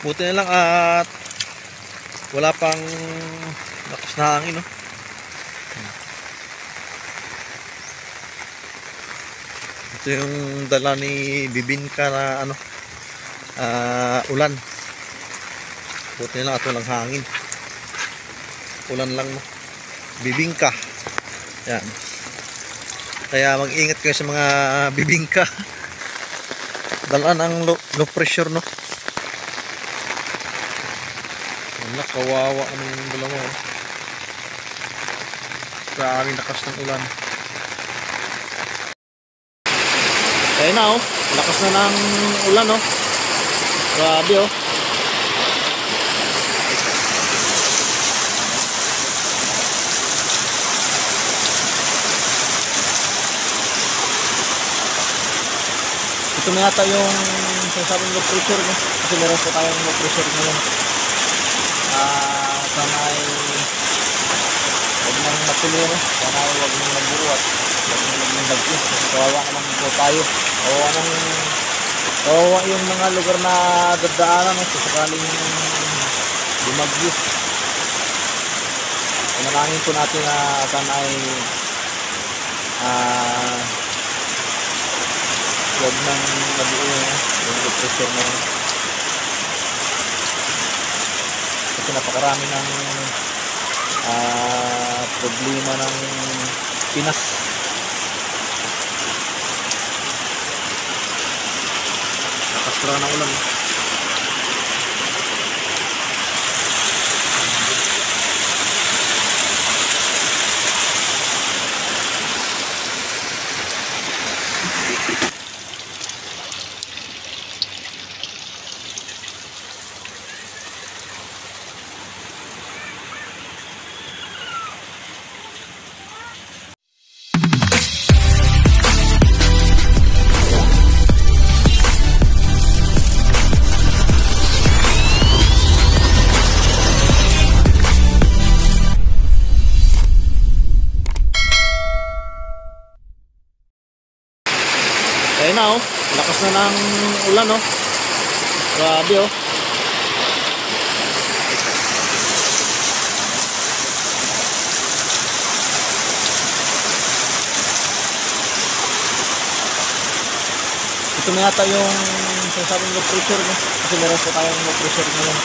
Buti na lang at wala pang lakas na hangin, no? Ito yung dala ni Bibingka na ano, ulan. Buti na lang at walang hangin. Ulan lang, no? Bibingka. Yan. Kaya mag-ingat kayo sa mga bibingka. Dalaan ang low pressure, no? Wala, kawawa naman yung dalawa, oh. Karaming lakas ng ulan. Kaya na, oh. Lakas na ng ulan, oh. Grabe, oh. Ito na yata yung sasabing low pressure, no? Kasi meron po tayong low pressure ngayon. Sana ay huwag nang matuloy, no? Sana ay huwag nang magburuat, huwag nang bagyo. Kasi kawawa naman po tayo. Kawawa yung mga lugar na dadaanan, no? Sakaling bumagyo. Manalangin po natin na sana ay huwag nang mabuo yung low pressure na yun. Kasi napakarami ng problema ng Pinas. Nakastra ng ulan. Kaya na, oh. Lakas na ng ulan, oh. Grabe, oh. Ito na yata yung sasabing low pressure, no? Kasi meron po tayong low pressure ngayon.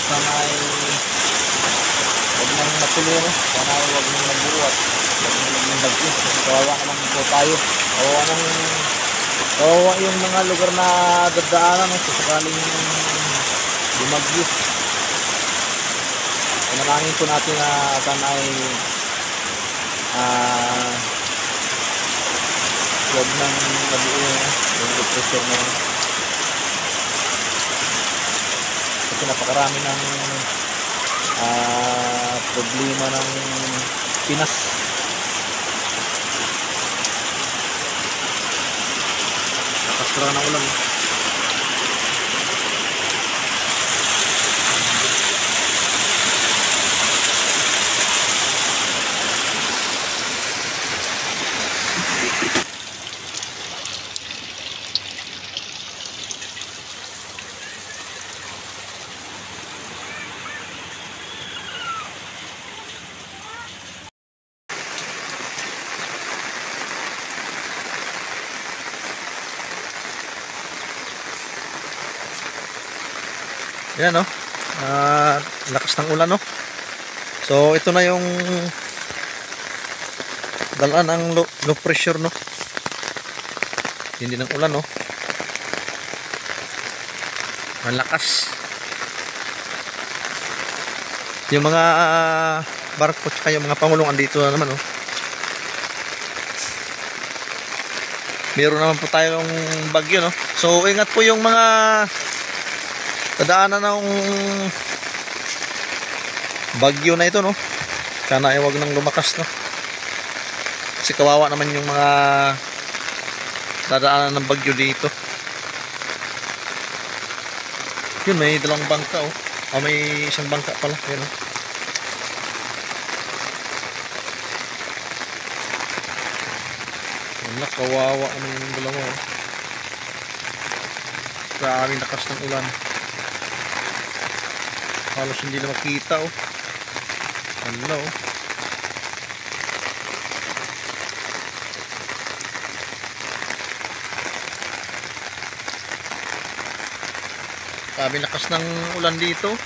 Sana ay huwag nang matuloy, no? Sana ay huwag nang magburuat, huwag nang bagyo. Kasi kawawa naman po tayo. Kawawa yung mga lugar na dadaanan, no? Sakaling bumagyo. Manalangin po natin na sana ay huwag nang mabuo yung low pressure na yun. Kasi napakarami ng problema ng Pinas. Nakastra ng ulan. Yan, no? Lakas ng ulan, no? So ito na yung dalaan ng low pressure, no? Hindi ng ulan, no? Malakas. Yung mga barko tsaka yung mga pangulong andito na naman, no? Meron naman po tayong bagyo, no? So ingat po yung mga dadaanan ng bagyo na ito, no? Sana ay wag nang lumakas, no? Kasi kawawa naman yung mga dadaanan ng bagyo dito. Yun, may dalawang bangka, oh. May isang bangka pala. Yan, oh. Wala, kawawa naman yung dalawa, oh. Grabe lakas ng ulan. Halos hindi na makita oh. Ano oh. Grabe lakas ng ulan dito.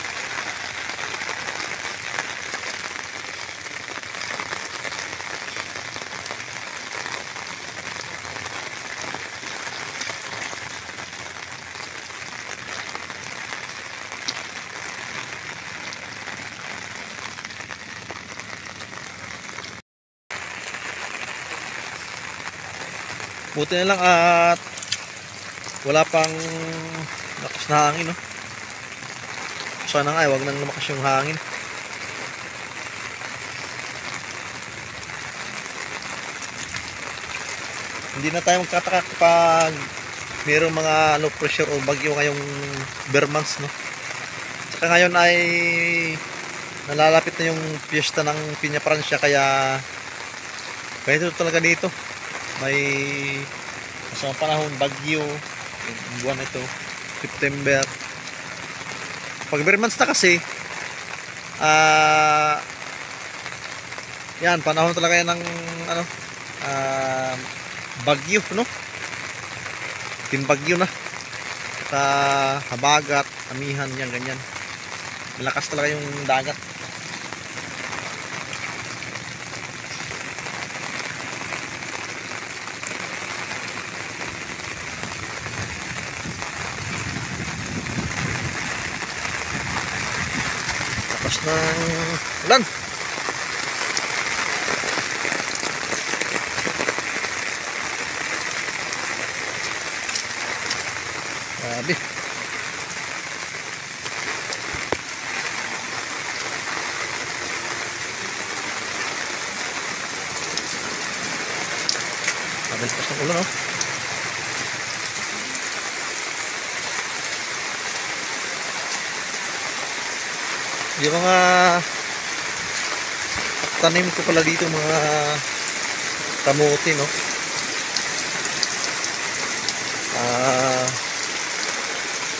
Buti na lang at wala pang lakas na hangin, no? Sana nga, wag nang lumakas yung hangin. Hindi na tayo magkataka kapag mayroong mga low pressure o bagyo ngayong Bermans, no? Saka ngayon ay nalalapit na yung piyesta ng Piña Francia, kaya ito talaga dito. May masamang panahon, bagyo, yung buwan ito, September. Pag Bermans na kasi, yan, panahon talaga yan ng ano, bagyo, no? Timbagyo na. Sa habagat, amihan, yan, ganyan. Malakas talaga yung dagat. Lakas ng ulan. Grabe. Grabe lakas ng ulan, oh. Yung mga tanim ko pala dito, mga kamote, no?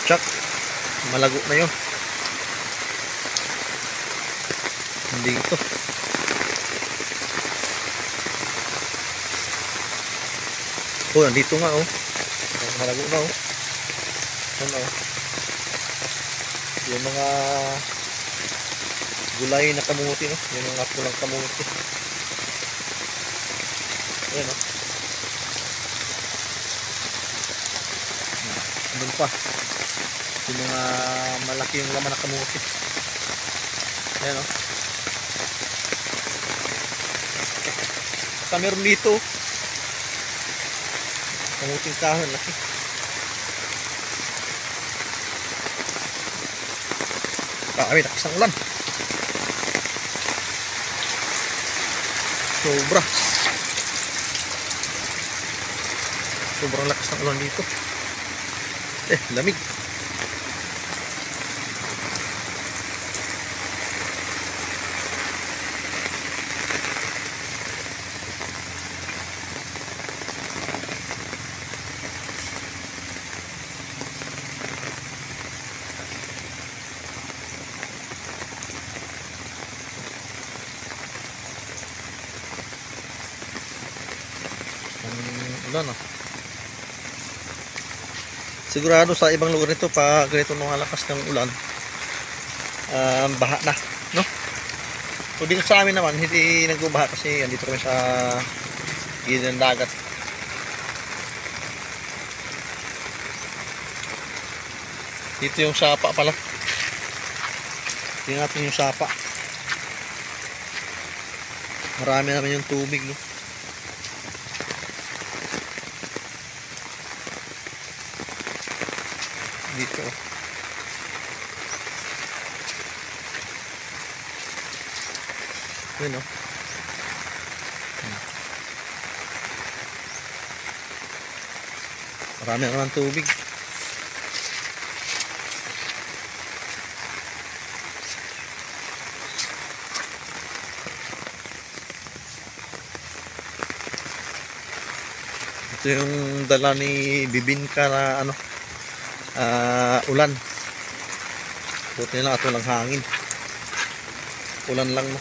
Tsak, malago na yun. Hindi ito. Oh, nandito nga, oh. Malago na, oh. Ano, oh. Yung mga gulay na kamuti, no? Yung mga pulang kamuti. Ayan, no? Doon pa. Yung mga malaki yung laman na kamuti. Ayan, no? Saka meron dito kamuting kahoy, laki. Ay, lakas ng ulan. Sobrang lakas ng ulan dito. Lamig. Ulan, oh. Sigurado sa ibang lugar nito pa ganito nung lakas ng ulan, baha na, no? So dito sa amin naman hindi nagbabaha kasi andito kami sa gilid ng dagat. Dito yung sapa pala. Tingnan natin yung sapa. Marami naman yung tubig, no? Dito. Yun, no? Marami naman tubig. Ito yung dala ni Bibinka na ano, ulan. Buti na lang at walang hangin. Ulan lang, no?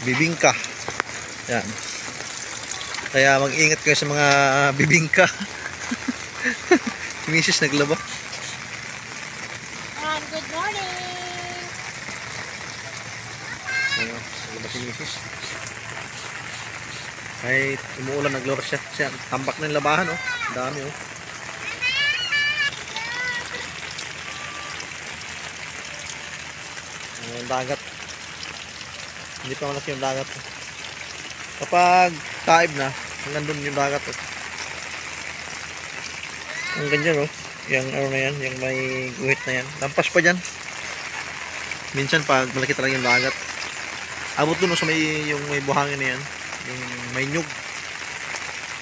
Bibingka. Yan. Kaya mag-ingat kayo sa mga bibingka. Si Mrs. naglaba. Good morning! Ayan, naglaba si Mrs. Kahit umuulan, naglaba siya. Tambak na yung labahan, oh. Dami, oh. Yung dagat. Hindi pa malaki yung dagat. Kapag taib na, hanggang doon yung dagat, oh. Ang ganyan, oh. Yung ano na yan, yung may guhit na yan. Lampas pa dyan. Minsan pag malaki talaga yung dagat, abot doon, oh, sa may, yung may buhangin na yan. Yung may nyug.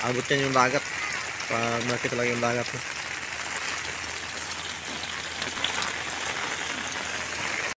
Abot yan yung dagat. Pag malaki talaga yung dagat, oh.